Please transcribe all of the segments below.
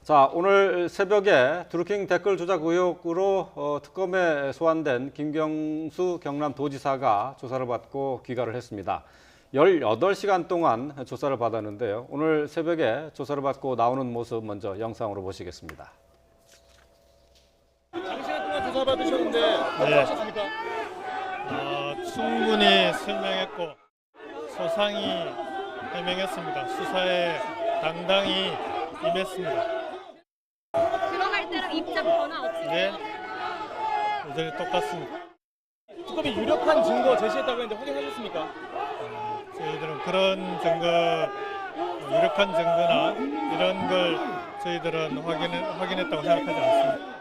자, 오늘 새벽에 드루킹 댓글 조작 의혹으로 특검에 소환된 김경수 경남도지사가 조사를 받고 귀가를 했습니다. 18시간 동안 조사를 받았는데요. 오늘 새벽에 조사를 받고 나오는 모습 먼저 영상으로 보시겠습니다. 장시간 동안 조사받으셨는데 어떠셨습니까? 충분히 설명했고 소상히 해명했습니다. 수사에 당당히 임했습니다. 들어갈 때랑 입장 변화 없으세요? 네, 여전히 똑같습니다. 특검이 유력한 증거 제시했다고 했는데 확인하셨습니까? 저희들은 그런 증거, 유력한 증거나 이런 걸 저희들은 확인했다고 생각하지 않습니다.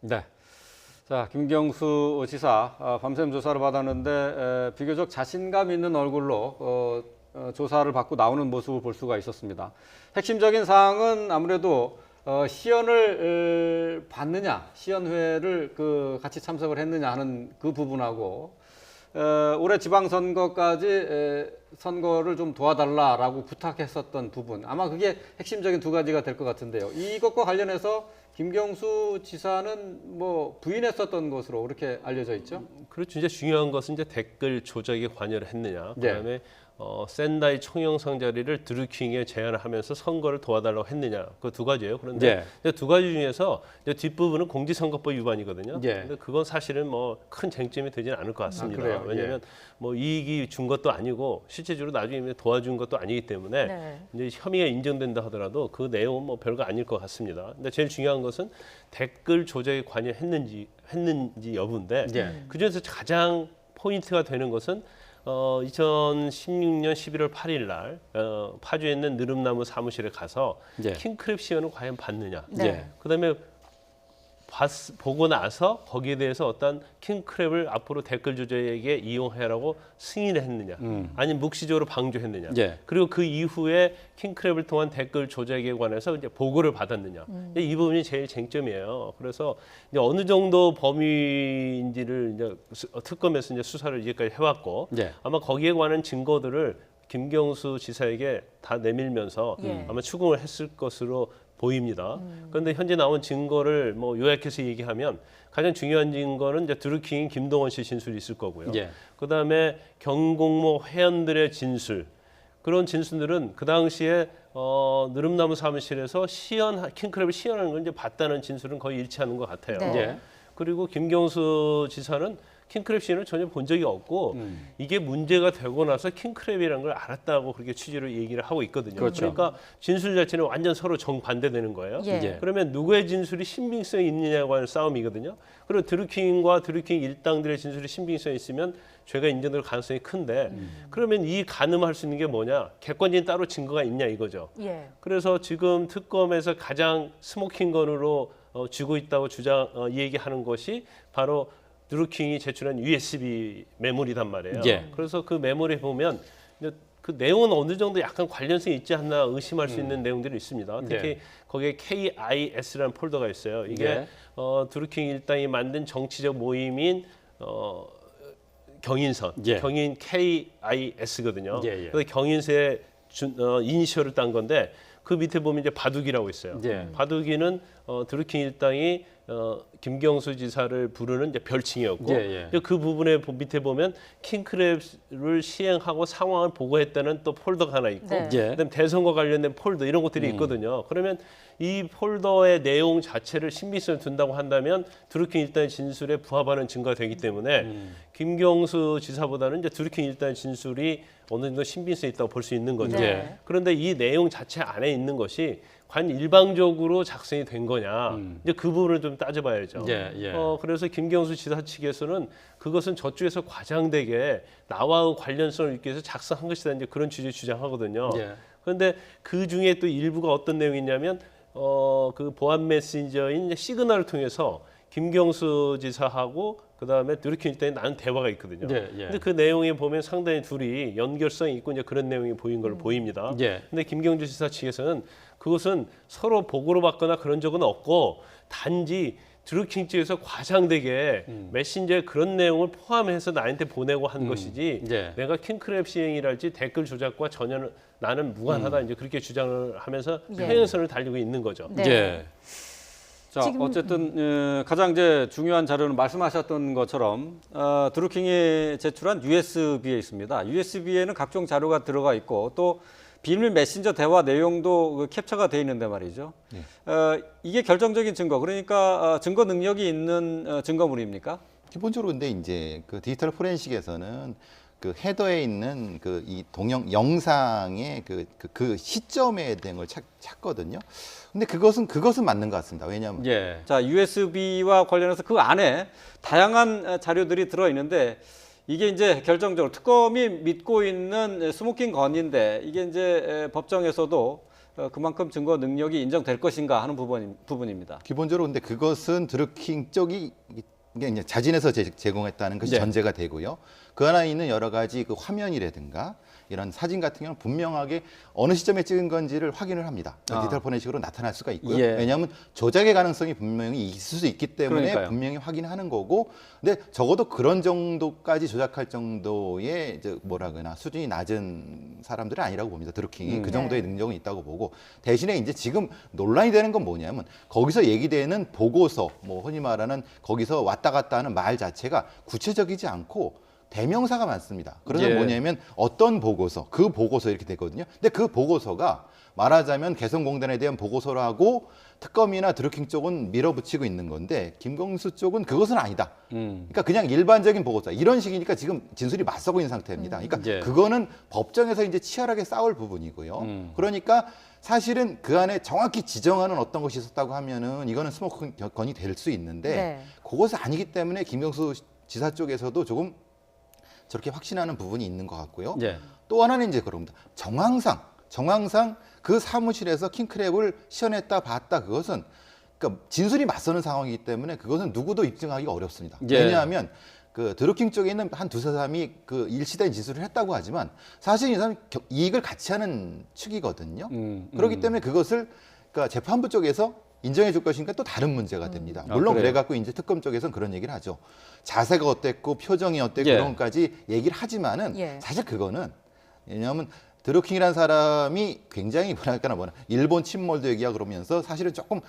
네. 자, 김경수 지사 밤샘 조사를 받았는데 비교적 자신감 있는 얼굴로 조사를 받고 나오는 모습을 볼 수가 있었습니다. 핵심적인 사항은 아무래도 시연을 받느냐, 시연회를 같이 참석을 했느냐 하는 그 부분하고 올해 지방선거까지 선거를 좀 도와달라라고 부탁했었던 부분, 아마 그게 핵심적인 두 가지가 될 것 같은데요. 이것과 관련해서 김경수 지사는 뭐 부인했었던 것으로 그렇게 알려져 있죠. 그렇죠. 이제 중요한 것은 이제 댓글 조작에 관여를 했느냐. 네. 그다음에 샌다이 총영상 자리를 드루킹에 제안을 하면서 선거를 도와달라고 했느냐. 그 두 가지예요. 그런데 이제 두 가지 중에서 이제 뒷부분은 공직선거법 위반이거든요. 예. 근데 그건 사실은 뭐 큰 쟁점이 되지는 않을 것 같습니다. 그래요? 왜냐하면 뭐 이익이 준 것도 아니고 실제적으로 나중에 도와준 것도 아니기 때문에 네. 이제 혐의가 인정된다 하더라도 그 내용은 뭐 별거 아닐 것 같습니다. 근데 제일 중요한 것은 댓글 조작에 관여했는지 여부인데 예. 그중에서 가장 포인트가 되는 것은 2016년 11월 8일 날 파주에 있는 느릅나무 사무실에 가서 예. 킹크랩 시연을 과연 받느냐. 예. 그다음에 보고 나서 거기에 대해서 어떤 킹크랩을 앞으로 댓글 조작에게 이용해라고 승인을 했느냐, 아니면 묵시적으로 방조했느냐. 예. 그리고 그 이후에 킹크랩을 통한 댓글 조작에 관해서 이제 보고를 받았느냐. 이 부분이 제일 쟁점이에요. 그래서 이제 어느 정도 범위인지를 이제 특검에서 이제 수사를 이제까지 해왔고, 예. 아마 거기에 관한 증거들을 김경수 지사에게 다 내밀면서 아마 추궁을 했을 것으로 보입니다. 그런데 현재 나온 증거를 뭐 요약해서 얘기하면 가장 중요한 증거는 이제 드루킹인 김동원 씨 진술이 있을 거고요. 예. 그다음에 경공모 회원들의 진술, 그런 진술들은 그 당시에 느릅나무 사무실에서 킹크랩을 시연하는 걸 이제 봤다는 진술은 거의 일치하는 것 같아요. 네. 예. 그리고 김경수 지사는 킹크랩 시연을 전혀 본 적이 없고 이게 문제가 되고 나서 킹크랩이라는 걸 알았다고 그렇게 취지로 얘기를 하고 있거든요. 그렇죠. 그러니까 진술 자체는 완전 서로 정반대되는 거예요. 예. 예. 그러면 누구의 진술이 신빙성이 있느냐고 하는 싸움이거든요. 그리고 드루킹과 드루킹 일당들의 진술이 신빙성이 있으면 죄가 인정될 가능성이 큰데 그러면 이 가늠할 수 있는 게 뭐냐? 객관적인 따로 증거가 있냐 이거죠. 예. 그래서 지금 특검에서 가장 스모킹건으로 쥐고 있다고 얘기하는 것이 바로 드루킹이 제출한 USB 메모리단 말이에요. 예. 그래서 그 메모리에 보면 그 내용은 어느 정도 약간 관련성이 있지 않나 의심할 수 있는 내용들이 있습니다. 특히 예. 거기에 KIS라는 폴더가 있어요. 이게 예. 드루킹 일당이 만든 정치적 모임인 경인선, 예. 경인 KIS거든요. 예, 예. 그래서 경인세의 이니셜을 딴 건데 그 밑에 보면 이제 바둑이라고 있어요. 예. 바둑이는 드루킹 일당이 김경수 지사를 부르는 이제 별칭이었고 예, 예. 이제 그 부분에 밑에 보면 킹크랩을 시행하고 상황을 보고했다는 또 폴더가 하나 있고 네. 예. 그다음에 대선과 관련된 폴더 이런 것들이 있거든요. 그러면 이 폴더의 내용 자체를 신빙성을 둔다고 한다면 드루킹 일단의 진술에 부합하는 증거가 되기 때문에 김경수 지사보다는 이제 드루킹 일단의 진술이 어느 정도 신빙성이 있다고 볼 수 있는 거죠. 네. 그런데 이 내용 자체 안에 있는 것이 과연 일방적으로 작성이 된 거냐 이제 그 부분을 좀 따져봐야죠. 예, 예. 그래서 김경수 지사 측에서는 그것은 저쪽에서 과장되게 나와 관련성을 있기 위해서 작성한 것이다 이제 그런 취지를 주장하거든요. 예. 그런데 그 중에 또 일부가 어떤 내용이 있냐면 그 보안 메신저인 시그널을 통해서 김경수 지사하고 그다음에 드루킹 일당이 나눈 대화가 있거든요. 예, 예. 근데 그 내용에 보면 상당히 둘이 연결성이 있고 이제 그런 내용이 보인 걸로 보입니다. 예. 근데 김경주 지사 측에서는 그것은 서로 보고를 받거나 그런 적은 없고 단지 드루킹 측에서 과장되게 메신저에 그런 내용을 포함해서 나한테 보내고 한 것이지 예. 내가 킹크랩 시행이랄지 댓글 조작과 전혀 나는 무관하다 이제 그렇게 주장을 하면서 예. 평행선을 달리고 있는 거죠. 네. 예. 자, 지금- 어쨌든 가장 이제 중요한 자료는 말씀하셨던 것처럼 드루킹이 제출한 USB에 있습니다. USB에는 각종 자료가 들어가 있고 또 비밀 메신저 대화 내용도 그 캡처가 돼 있는데 말이죠. 이게 결정적인 증거, 그러니까 증거 능력이 있는 증거물입니까? 기본적으로 근데 이제 그 디지털 포렌식에서는 그 헤더에 있는 그 이 동영 영상의 그 시점에 대한 걸 찾거든요. 근데 그것은 맞는 것 같습니다. 왜냐하면 예. 자, USB와 관련해서 그 안에 다양한 자료들이 들어 있는데 이게 이제 결정적으로 특검이 믿고 있는 스모킹 건인데 이게 이제 법정에서도 그만큼 증거 능력이 인정될 것인가 하는 부분입니다. 기본적으로 근데 그것은 드루킹 쪽이 이게 이제 자진해서 제공했다는 것이 네. 전제가 되고요. 그 안에 있는 여러 가지 그 화면이라든가 이런 사진 같은 경우는 분명하게 어느 시점에 찍은 건지를 확인을 합니다. 디지털 포렌식으로 나타날 수가 있고요. 예. 왜냐하면 조작의 가능성이 분명히 있을 수 있기 때문에 그러니까요. 분명히 확인하는 거고, 근데 적어도 그런 정도까지 조작할 정도의 이제 뭐라 그러나 수준이 낮은 사람들은 아니라고 봅니다. 드루킹이 그 정도의 능력은 있다고 보고, 대신에 이제 지금 논란이 되는 건 뭐냐면 거기서 얘기되는 보고서, 뭐 흔히 말하는 거기서 왔다 갔다 하는 말 자체가 구체적이지 않고 대명사가 많습니다. 그래서 예. 뭐냐면 어떤 보고서, 그 보고서 이렇게 되거든요. 근데 그 보고서가 말하자면 개성공단에 대한 보고서라고 특검이나 드루킹 쪽은 밀어붙이고 있는 건데 김경수 쪽은 그것은 아니다. 그러니까 그냥 일반적인 보고서 이런 식이니까 지금 진술이 맞서고 있는 상태입니다. 그러니까 예. 그거는 법정에서 이제 치열하게 싸울 부분이고요. 그러니까 사실은 그 안에 정확히 지정하는 어떤 것이 있었다고 하면은 이거는 스모킹 건이 될 수 있는데 네. 그것은 아니기 때문에 김경수 지사 쪽에서도 조금 저렇게 확신하는 부분이 있는 것 같고요. 예. 또 하나는 이제 그럽니다. 정황상 그 사무실에서 킹크랩을 시연했다 봤다 그것은 그러니까 진술이 맞서는 상황이기 때문에 그것은 누구도 입증하기가 어렵습니다. 예. 왜냐하면 그 드루킹 쪽에 있는 한 두세 사람이 그 일시된 진술을 했다고 하지만 사실 이 사람이 이익을 같이 하는 측이거든요. 그렇기 때문에 그것을 그러니까 재판부 쪽에서 인정해 줄 것인가 또 다른 문제가 됩니다. 물론 그래요? 그래갖고 이제 특검 쪽에서는 그런 얘기를 하죠. 자세가 어땠고 표정이 어땠고 예. 그런 것까지 얘기를 하지만은 예. 사실 그거는 왜냐하면 드루킹이라는 사람이 굉장히 뭐랄까나 일본 침몰도 얘기하고 그러면서 사실은 조금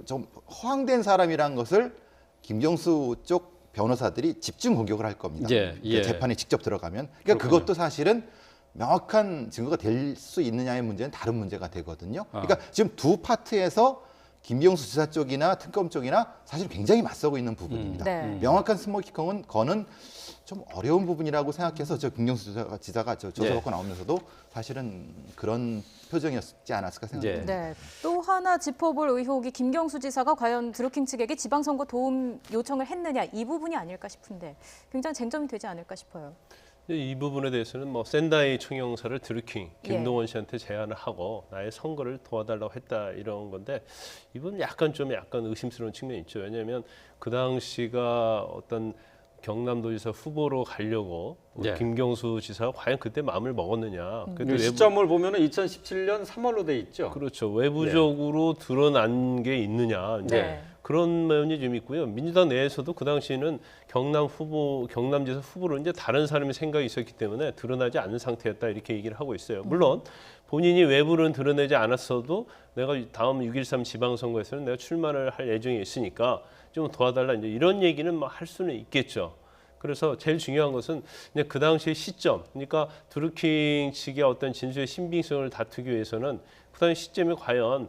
좀 허황된 사람이란 것을 김경수 쪽 변호사들이 집중 공격을 할 겁니다. 예, 예. 그 재판에 직접 들어가면 그러니까 그것도 사실은 명확한 증거가 될 수 있느냐의 문제는 다른 문제가 되거든요. 그러니까 지금 두 파트에서 김경수 지사 쪽이나 특검 쪽이나 사실 굉장히 맞서고 있는 부분입니다. 네. 명확한 스모킹 건은 좀 어려운 부분이라고 생각해서 저 김경수 지사가 저 조사 받고 나오면서도 사실은 그런 표정이었지 않았을까 생각합니다. 네. 또 하나 짚어볼 의혹이 김경수 지사가 과연 드루킹 측에게 지방선거 도움 요청을 했느냐 이 부분이 아닐까 싶은데 굉장히 쟁점이 되지 않을까 싶어요. 이 부분에 대해서는 뭐 센다이 총영사를 드루킹 예. 김동원 씨한테 제안을 하고 나의 선거를 도와달라고 했다 이런 건데 이분 약간 의심스러운 측면이 있죠. 왜냐하면 그 당시가 어떤 경남도지사 후보로 가려고 예. 김경수 지사가 과연 그때 마음을 먹었느냐. 그래도 이 시점을 보면은 2017년 3월로 돼 있죠. 그렇죠. 외부적으로 드러난 게 있느냐. 이제 네. 그런 면이 좀 있고요. 민주당 내에서도 그 당시에는 경남지사 후보로 이제 다른 사람의 생각이 있었기 때문에 드러나지 않는 상태였다 이렇게 얘기를 하고 있어요. 물론 본인이 외부는 드러내지 않았어도 내가 다음 6.13 지방선거에서는 내가 출마를 할 예정이 있으니까 좀 도와달라 이제 이런 얘기는 뭐 할 수는 있겠죠. 그래서 제일 중요한 것은 그냥 그 당시의 시점, 그러니까 드루킹 측의 어떤 진술의 신빙성을 다투기 위해서는 그 당시 시점에 과연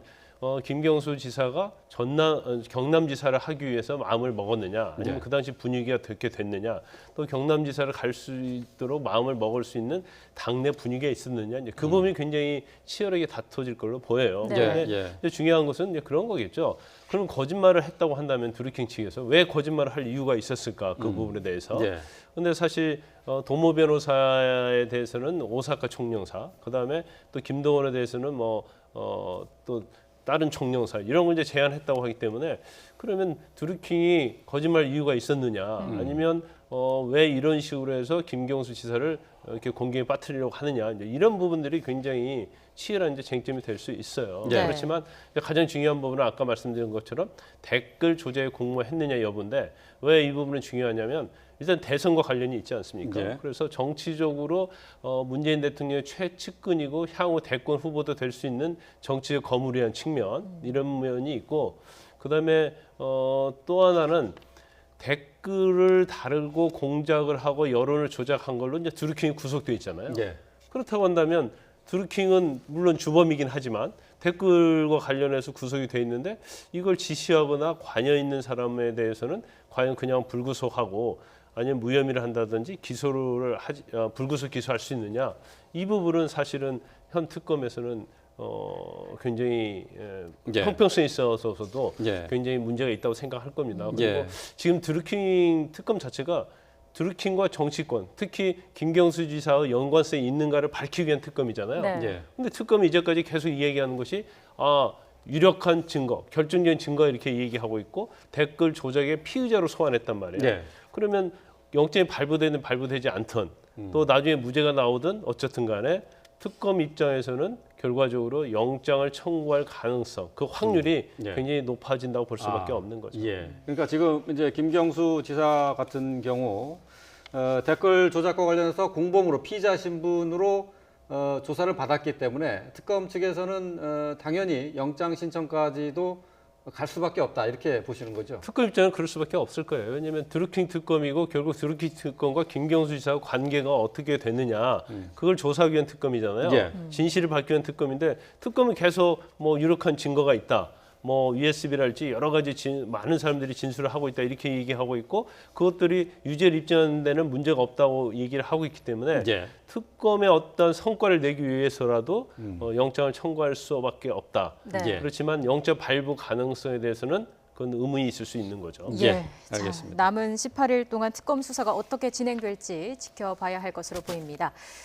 김경수 지사가 경남지사를 하기 위해서 마음을 먹었느냐, 아니면 네. 그 당시 분위기가 어떻게 됐느냐, 또 경남지사를 갈 수 있도록 마음을 먹을 수 있는 당내 분위기가 있었느냐, 이제 그 부분이 굉장히 치열하게 다퉈질 걸로 보여요. 네. 그런데 예. 이제 중요한 것은 이제 그런 거겠죠. 그럼 거짓말을 했다고 한다면 드루킹 측에서 왜 거짓말을 할 이유가 있었을까 그 부분에 대해서. 예. 근데 사실 도모 변호사에 대해서는 오사카 총영사, 그다음에 또 김동원에 대해서는 또 다른 총영사 이런 걸 이제 제안했다고 하기 때문에 그러면 드루킹이 거짓말 이유가 있었느냐 아니면 왜 이런 식으로 해서 김경수 지사를 이렇게 공경에 빠뜨리려고 하느냐 이제 이런 부분들이 굉장히 치열한 이제 쟁점이 될 수 있어요. 네. 그렇지만 가장 중요한 부분은 아까 말씀드린 것처럼 댓글 조작에 공모했느냐 여부인데 왜 이 부분은 중요하냐면 일단 대선과 관련이 있지 않습니까? 네. 그래서 정치적으로 문재인 대통령의 최측근이고 향후 대권 후보도 될 수 있는 정치적 거물이한 측면 이런 면이 있고 그다음에 또 하나는 댓글을 다르고 공작을 하고 여론을 조작한 걸로 이제 드루킹이 구속돼 있잖아요. 예. 그렇다고 한다면 드루킹은 물론 주범이긴 하지만 댓글과 관련해서 구속이 돼 있는데 이걸 지시하거나 관여 있는 사람에 대해서는 과연 그냥 불구속하고 아니면 무혐의를 한다든지 불구속 기소할 수 있느냐 이 부분은 사실은 현 특검에서는 굉장히 예. 형평성에 있어서도 예. 굉장히 문제가 있다고 생각할 겁니다. 그리고 예. 지금 드루킹 특검 자체가 드루킹과 정치권, 특히 김경수 지사의 연관성이 있는가를 밝히기 위한 특검이잖아요. 네. 예. 근데 특검이 이제까지 계속 얘기하는 것이 유력한 증거, 결정적인 증거 이렇게 얘기하고 있고 댓글 조작의 피의자로 소환했단 말이에요. 예. 그러면 영장이 발부되든 발부되지 않든 또 나중에 무죄가 나오든 어쨌든 간에 특검 입장에서는 결과적으로 영장을 청구할 가능성, 그 확률이 예. 굉장히 높아진다고 볼 수밖에 없는 거죠. 예. 그러니까 지금 이제 김경수 지사 같은 경우 댓글 조작과 관련해서 공범으로 피의자 신분으로 조사를 받았기 때문에 특검 측에서는 당연히 영장 신청까지도 갈 수밖에 없다 이렇게 보시는 거죠. 특검 입장은 그럴 수밖에 없을 거예요. 왜냐하면 드루킹 특검이고 결국 드루킹 특검과 김경수 지사와 관계가 어떻게 됐느냐 그걸 조사하기 위한 특검이잖아요. 예. 진실을 밝히기 위한 특검인데 특검은 계속 뭐 유력한 증거가 있다. 뭐 USB랄지 여러 가지 많은 사람들이 진술을 하고 있다 이렇게 얘기하고 있고 그것들이 유죄를 입증하는 데는 문제가 없다고 얘기를 하고 있기 때문에 예. 특검의 어떤 성과를 내기 위해서라도 영장을 청구할 수밖에 없다. 네. 예. 그렇지만 영장 발부 가능성에 대해서는 그건 의문이 있을 수 있는 거죠. 예, 자, 알겠습니다. 남은 18일 동안 특검 수사가 어떻게 진행될지 지켜봐야 할 것으로 보입니다.